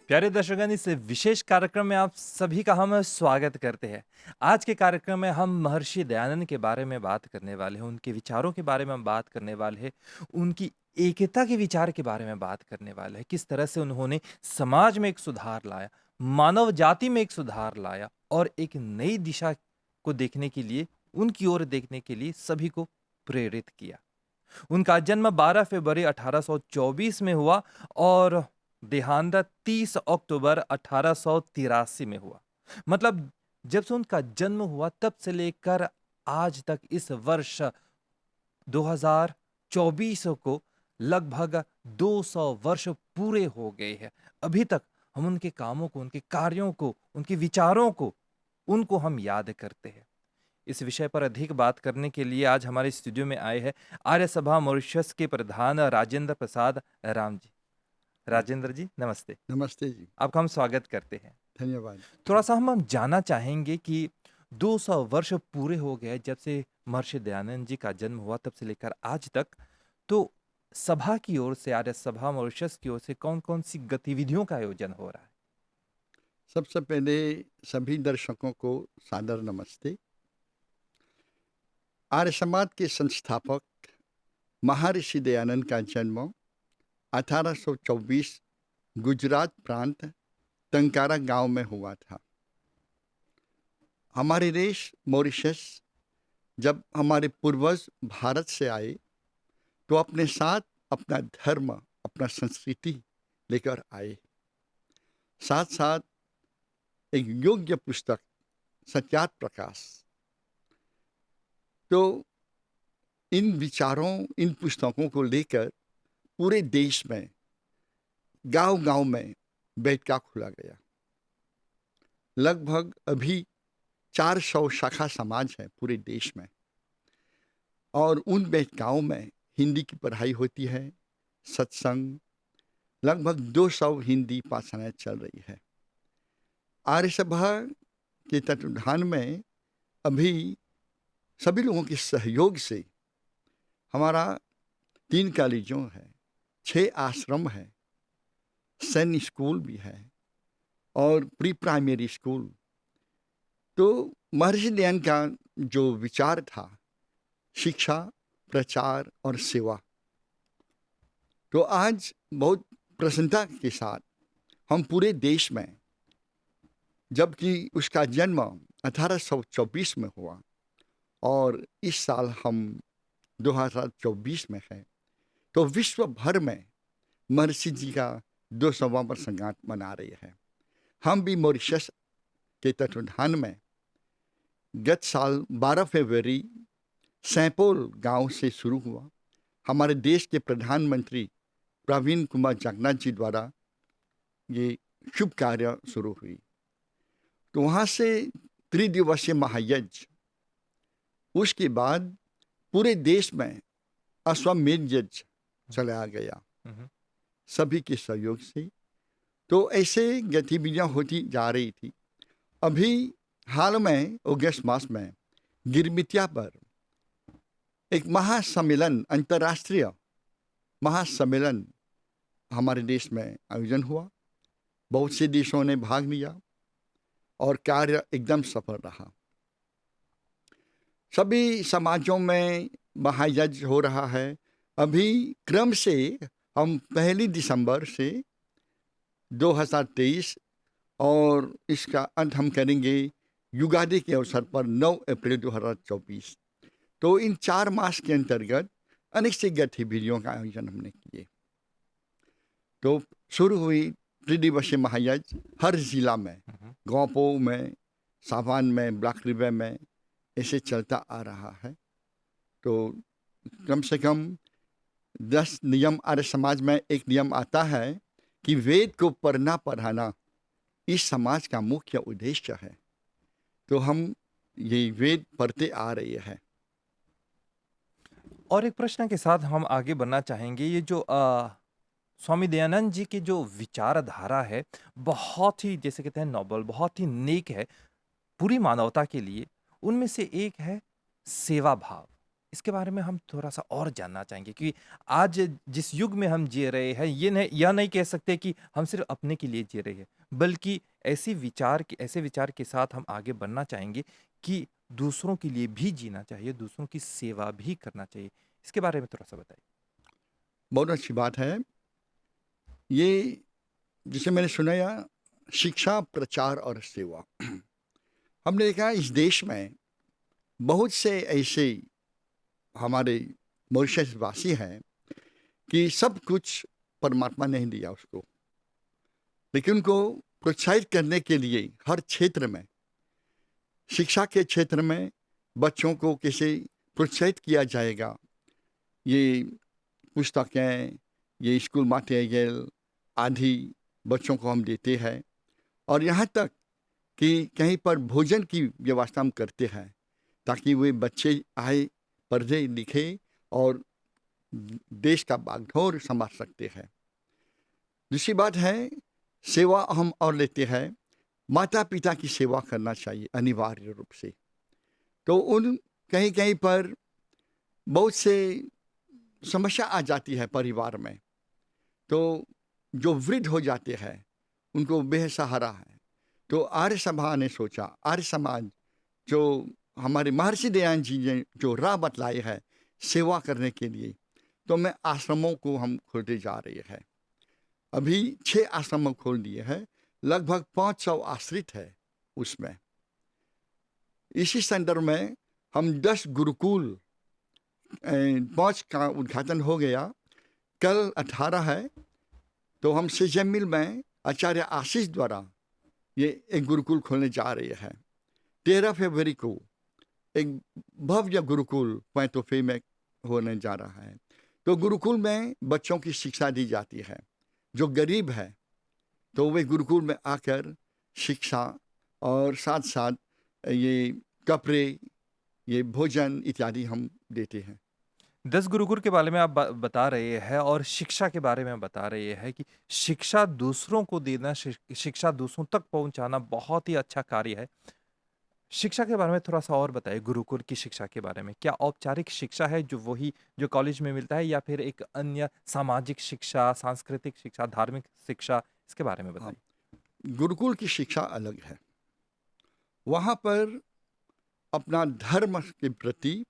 प्यारे दर्शकगण, इस विशेष कार्यक्रम में आप सभी का हम स्वागत करते हैं। आज के कार्यक्रम में हम महर्षि दयानंद के बारे में बात करने वाले हैं, उनके विचारों के बारे में हम बात करने वाले हैं, उनकी एकता के विचार के बारे में बात करने वाले हैं। किस तरह से उन्होंने समाज में एक सुधार लाया, मानव जाति में एक सुधार लाया और एक नई दिशा को देखने के लिए, उनकी ओर देखने के लिए सभी को प्रेरित किया। उनका जन्म 12 फरवरी 1824 में हुआ और देहांत 30 अक्टूबर 1883 में हुआ। मतलब जब से उनका जन्म हुआ तब से लेकर आज तक इस वर्ष 2024 को लगभग 200 वर्ष पूरे हो गए हैं। अभी तक हम उनके कामों को, उनके कार्यों को, उनके विचारों को, उनको हम याद करते हैं। इस विषय पर अधिक बात करने के लिए आज हमारे स्टूडियो में आए हैं आर्य सभा मॉरिशस के प्रधान राजेंद्र प्रसाद राम जी। राजेंद्र जी, नमस्ते। नमस्ते जी, आपका हम स्वागत करते हैं। धन्यवाद। थोड़ा-सा हम जानना चाहेंगे कि 200 वर्ष पूरे हो गए जब से महर्षि दयानंद जी का जन्म हुआ तब से लेकर आज तक, तो सभा की ओर से, आर्य सभा मॉरिशस की ओर से कौन-कौन सी गतिविधियों का आयोजन हो रहा है? सबसे पहले सभी दर्शकों को सादर नमस्ते। आर्य समाज के संस्थापक महर्षि दयानंद का जन्म 1824 गुजरात प्रांत टंकारा गांव में हुआ था। हमारे देश मॉरिशस जब हमारे पूर्वज भारत से आए तो अपने साथ अपना धर्म, अपना संस्कृति लेकर आए। साथ साथ एक योग्य पुस्तक सत्यात प्रकाश। तो इन विचारों, इन पुस्तकों को लेकर पूरे देश में गांव-गांव में बैठका खोला गया। लगभग अभी 400 शाखा समाज है पूरे देश में और उन बैठकाओं में हिंदी की पढ़ाई होती है, सत्संग, लगभग 200 हिंदी पाठशालाएं चल रही है। आर्य सभा के तत्वाधान में अभी सभी लोगों के सहयोग से हमारा 3 कॉलेजों है, 6 आश्रम है, सैन्य स्कूल भी है और प्री प्राइमरी स्कूल। तो महर्षि दयानंद का जो विचार था, शिक्षा, प्रचार और सेवा, तो आज बहुत प्रसन्नता के साथ हम पूरे देश में, जबकि उसका जन्म 1824 में हुआ और इस साल हम 2024 में हैं, तो विश्व भर में महर्षि जी का 200वां वर्षगांठ मना रही है। हम भी मॉरिशस के तत्वाधान में गत साल 12 फरवरी सैंपोल गांव से शुरू हुआ। हमारे देश के प्रधानमंत्री प्रवीण कुमार जगन्नाथ जी द्वारा ये शुभ कार्य शुरू हुई। तो वहाँ से त्रिदिवसीय महायज्ञ, उसके बाद पूरे देश में अश्वमेध यज्ञ चलाया गया सभी के सहयोग से। तो ऐसे गतिविधियां होती जा रही थी। अभी हाल में अगस्त मास में गिरमिटिया पर एक महासम्मेलन, अंतर्राष्ट्रीय महासम्मेलन हमारे देश में आयोजन हुआ। बहुत से देशों ने भाग लिया और कार्य एकदम सफल रहा। सभी समाजों में महायज्ञ हो रहा है। अभी क्रम से हम 1 दिसंबर से 2023 और इसका अंत हम करेंगे युगादि के अवसर पर 9 अप्रैल 2024। तो इन 4 मास के अंतर्गत अनेक सी गतिविधियों का आयोजन हमने किए। तो शुरू हुई त्रिदिवसीय महायज्ञ हर जिला में, गांवों में, सावान में, ब्लैक रिवर में ऐसे चलता आ रहा है। तो कम से कम 10 नियम आर्य समाज में एक नियम आता है कि वेद को पढ़ना पढ़ाना इस समाज का मुख्य उद्देश्य है। तो हम ये वेद पढ़ते आ रहे हैं। और एक प्रश्न के साथ हम आगे बढ़ना चाहेंगे। ये जो स्वामी दयानंद जी की जो विचारधारा है, बहुत ही जैसे कहते हैं नोबल, बहुत ही नेक है, पूरी मानवता के लिए। उनमें से एक है सेवा भाव। इसके बारे में हम थोड़ा-सा और जानना चाहेंगे कि आज जिस युग में हम जी रहे हैं, यह नहीं कह सकते कि हम सिर्फ़ अपने के लिए जी रहे हैं, बल्कि ऐसे विचार के साथ हम आगे बढ़ना चाहेंगे कि दूसरों के लिए भी जीना चाहिए, दूसरों की सेवा भी करना चाहिए। इसके बारे में थोड़ा-सा बताइए? बहुत अच्छी बात है। ये जिसे मैंने सुनाया शिक्षा, प्रचार और सेवा। हमने देखा इस देश में बहुत से ऐसे हमारे मॉरिशस वासी हैं कि सब कुछ परमात्मा ने ही दिया उसको, लेकिन उनको प्रोत्साहित करने के लिए हर क्षेत्र में, शिक्षा के क्षेत्र में बच्चों को कैसे प्रोत्साहित किया जाएगा, ये पुस्तकें, ये स्कूल मटेरियल आदि बच्चों को हम देते हैं। और यहाँ तक कि कहीं पर भोजन की व्यवस्था हम करते हैं ताकि वे बच्चे आए, पढ़े लिखे और देश का बागडोर संभाल सकते हैं। दूसरी बात है सेवा हम और लेते हैं, माता पिता की सेवा करना चाहिए अनिवार्य रूप से। तो उन कहीं कहीं पर बहुत से समस्या आ जाती है परिवार में, तो जो वृद्ध हो जाते हैं उनको बेसहारा है। तो आर्य सभा ने सोचा, आर्य समाज जो हमारे महर्षि दयानंद जी ने जो राह बतलाई है सेवा करने के लिए, तो मैं आश्रमों को हम खोलते जा रहे हैं। अभी 6 आश्रम खोल दिए हैं, लगभग 500 आश्रित है उसमें। इसी संदर्भ में हम 10 गुरुकुल 5 का उद्घाटन हो गया, कल 18 है। तो हम सेजमिल में आचार्य आशीष द्वारा ये एक गुरुकुल खोलने जा रहे हैं। 13 फरवरी को एक भव्य गुरुकुल पैंतोफे में होने जा रहा है। तो गुरुकुल में बच्चों की शिक्षा दी जाती है। जो गरीब है तो वे गुरुकुल में आकर शिक्षा और साथ साथ ये कपड़े, ये भोजन इत्यादि हम देते हैं। 10 गुरुकुल के बारे में आप बता रहे हैं और शिक्षा के बारे में बता रहे हैं कि शिक्षा दूसरों को देना, शिक्षा दूसरों तक पहुँचाना बहुत ही अच्छा कार्य है। शिक्षा के बारे में थोड़ा-सा और बताइए, गुरुकुल की शिक्षा के बारे में। क्या औपचारिक शिक्षा है जो वही जो कॉलेज में मिलता है या फिर एक अन्य सामाजिक शिक्षा, सांस्कृतिक शिक्षा, धार्मिक शिक्षा, इसके बारे में हाँ, बताइए? गुरुकुल की शिक्षा अलग है। वहाँ पर अपना धर्म के प्रति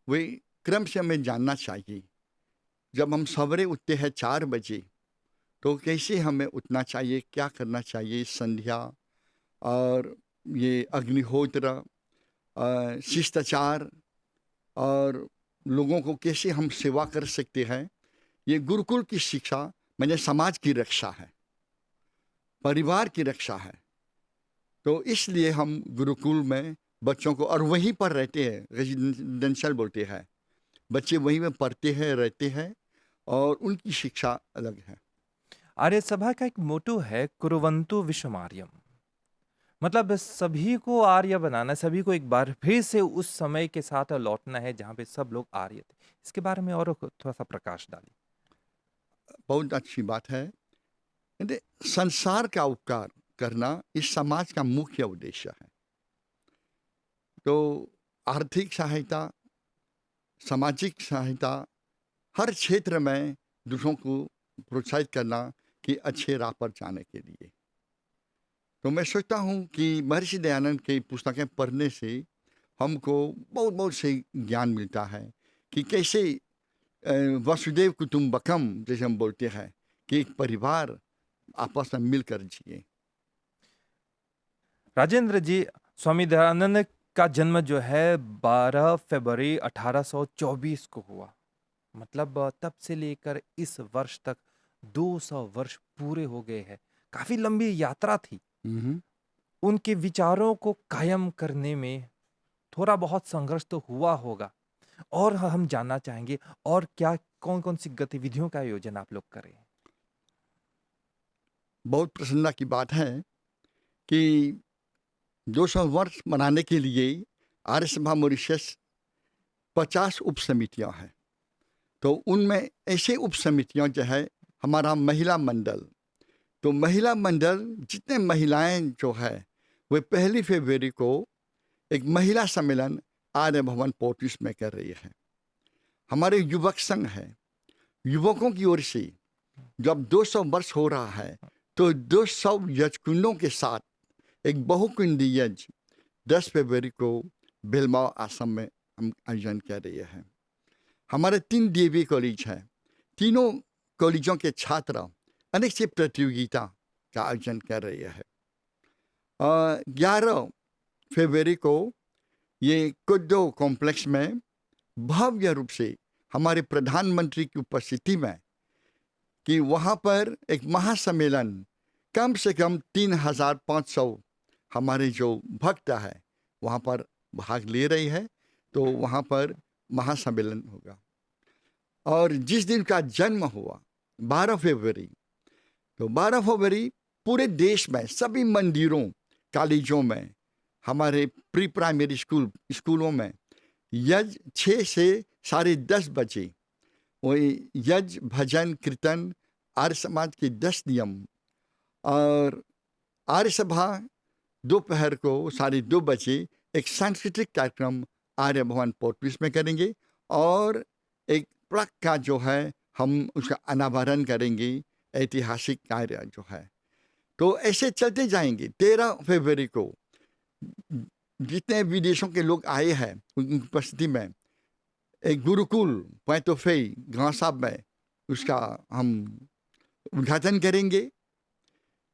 वे क्रम से हमें जानना चाहिए। जब हम सवेरे उठते हैं 4 बजे, तो कैसे हमें उठना चाहिए, क्या करना चाहिए, संध्या और ये अग्निहोत्र, शिष्टाचार और लोगों को कैसे हम सेवा कर सकते हैं। ये गुरुकुल की शिक्षा मैंने समाज की रक्षा है, परिवार की रक्षा है। तो इसलिए हम गुरुकुल में बच्चों को, और वहीं पर रहते हैं, रेजिडेंशियल बोलते हैं, बच्चे वहीं में पढ़ते हैं, रहते हैं और उनकी शिक्षा अलग है। आर्य सभा का एक मोटो है कुर्वन्तु विश्वमार्यम। मतलब सभी को आर्य बनाना है, सभी को एक बार फिर से उस समय के साथ लौटना है जहाँ पे सब लोग आर्य थे। इसके बारे में और थोड़ा-सा प्रकाश डालिए। बहुत अच्छी बात है। कहते, संसार का उपकार करना इस समाज का मुख्य उद्देश्य है। तो आर्थिक सहायता, सामाजिक सहायता, हर क्षेत्र में दूसरों को प्रोत्साहित करना कि अच्छे राह पर जाने के लिए। तो मैं सोचता हूँ कि महर्षि दयानंद की पुस्तकें पढ़ने से हमको बहुत बहुत से ज्ञान मिलता है कि कैसे वसुदेव कुटुम्बकम जैसे हम बोलते हैं कि एक परिवार आपस में मिलकर जिए। राजेंद्र जी, स्वामी दयानंद का जन्म जो है 12 फरवरी 1824 को हुआ। मतलब तब से लेकर इस वर्ष तक 200 वर्ष पूरे हो गए हैं। काफ़ी लंबी यात्रा थी। हम्म। उनके विचारों को कायम करने में थोड़ा बहुत संघर्ष तो हुआ होगा और हम जानना चाहेंगे और क्या कौन-कौन सी गतिविधियों का आयोजन आप लोग करें? बहुत प्रसन्नता की बात है कि 200 वर्ष मनाने के लिए आर्य सभा मॉरिशस 50 उप समितियाँ हैं। तो उनमें ऐसे उप समितियाँ जो है, हमारा महिला मंडल, तो महिला मंडल जितने महिलाएं जो है वे 1 फरवरी को एक महिला सम्मेलन आर्य भवन पोर्टिस में कर रही है। हमारे युवक संघ है, युवकों की ओर से जब 200 वर्ष हो रहा है तो 200 यजकुंडों के साथ एक बहुकुंडी यज्ञ 10 फरवरी को बेलमाओ आश्रम में हम आयोजन कर रहे हैं। हमारे 3 डीएवी कॉलेज हैं, तीनों कॉलेजों के छात्र अनेक से प्रतियोगिता का आयोजन कर रहे हैं। 11 फरवरी को ये कुद्दो कॉम्प्लेक्स में भव्य रूप से हमारे प्रधानमंत्री की उपस्थिति में कि वहाँ पर एक महासम्मेलन कम से कम 3,500 हमारे जो भक्त है वहाँ पर भाग ले रही है, तो वहाँ पर महासम्मेलन होगा। और जिस दिन का जन्म हुआ 12 फरवरी, तो 12 फरवरी पूरे देश में सभी मंदिरों, कॉलेजों में, हमारे प्री प्राइमरी स्कूलों में यज्ञ 6 से 10:30 बजे वही यज्ञ, भजन, कीर्तन, आर्य समाज के 10 नियम और आर्य सभा दोपहर को 2:30 बजे एक सांस्कृतिक कार्यक्रम आर्य भवन पोर्टविस में करेंगे और एक प्लक का जो है हम उसका अनावरण करेंगे, ऐतिहासिक कार्य जो है। तो ऐसे चलते जाएंगे। 13 फरवरी को जितने विदेशों के लोग आए हैं उनकी उपस्थिति में एक गुरुकुल पैतोफे गांव साहब में उसका हम उद्घाटन करेंगे।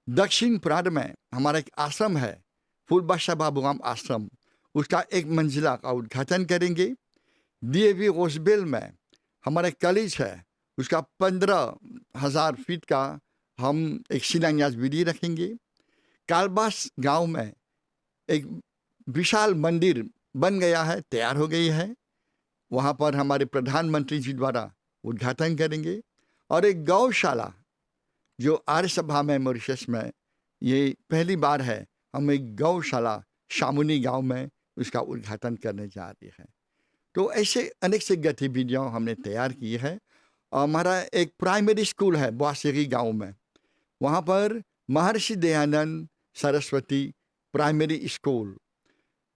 दक्षिण प्रांत में हमारा एक आश्रम है, फूलबादशाह बाबूराम आश्रम, उसका 1 मंजिला का उद्घाटन करेंगे। डीएवी रोजबेल में हमारा कॉलेज है, उसका 15,000 फीट का हम एक शिलान्यास विधि रखेंगे। कालबास गांव में एक विशाल मंदिर बन गया है, तैयार हो गई है, वहाँ पर हमारे प्रधानमंत्री जी द्वारा उद्घाटन करेंगे। और एक गौशाला जो आर्य सभा में मॉरिशस में ये पहली बार है, हम एक गौशाला शामुनी गांव में उसका उद्घाटन करने जा रहे हैं। तो ऐसे अनेक से गतिविधियाँ हमने तैयार की है। हमारा एक प्राइमरी स्कूल है बुआसेरी गांव में, वहाँ पर महर्षि दयानंद सरस्वती प्राइमरी स्कूल,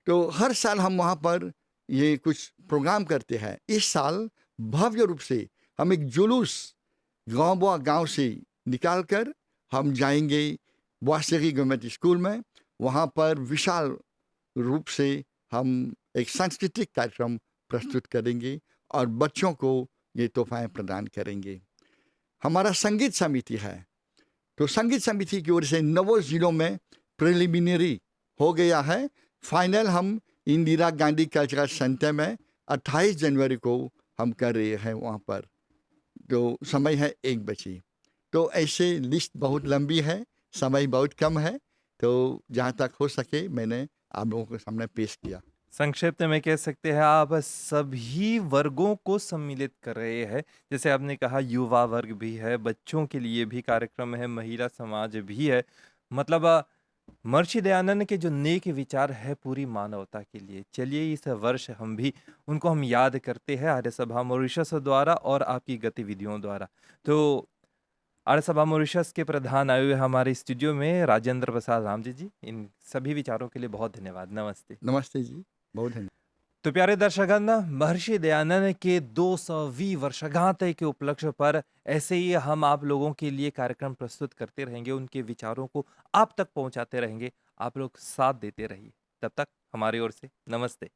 तो हर साल हम वहाँ पर ये कुछ प्रोग्राम करते हैं। इस साल भव्य रूप से हम एक जुलूस गांव से निकाल कर हम जाएंगे बुआसेरी गवर्नमेंट स्कूल में, वहाँ पर विशाल रूप से हम एक सांस्कृतिक कार्यक्रम प्रस्तुत करेंगे और बच्चों को ये तोहफाएँ प्रदान करेंगे। हमारा संगीत समिति है, तो संगीत समिति की ओर से 9 जिलों में प्रिलिमिनरी हो गया है, फाइनल हम इंदिरा गांधी कल्चरल सेंटर में 28 जनवरी को हम कर रहे हैं वहाँ पर, तो समय है 1 बजे। तो ऐसे लिस्ट बहुत लंबी है, समय बहुत कम है, तो जहाँ तक हो सके मैंने आप लोगों के सामने पेश किया। संक्षिप्त में कह सकते हैं आप सभी वर्गों को सम्मिलित कर रहे हैं। जैसे आपने कहा युवा वर्ग भी है, बच्चों के लिए भी कार्यक्रम है, महिला समाज भी है। मतलब महर्षि दयानंद के जो नेक विचार है पूरी मानवता के लिए। चलिए इस वर्ष हम भी उनको हम याद करते हैं आर्य सभा मॉरिशस द्वारा और आपकी गतिविधियों द्वारा। तो आर्य सभा मॉरिशस के प्रधान आए हुए हमारे स्टूडियो में राजेंद्र प्रसाद रामजी जी, इन सभी विचारों के लिए बहुत धन्यवाद। नमस्ते। नमस्ते जी, बहुत धन्यवाद। तो प्यारे दर्शकगण, महर्षि दयानंद के 200वीं वर्षगांठ के उपलक्ष्य पर ऐसे ही हम आप लोगों के लिए कार्यक्रम प्रस्तुत करते रहेंगे, उनके विचारों को आप तक पहुंचाते रहेंगे। आप लोग साथ देते रहिए। तब तक हमारी ओर से नमस्ते।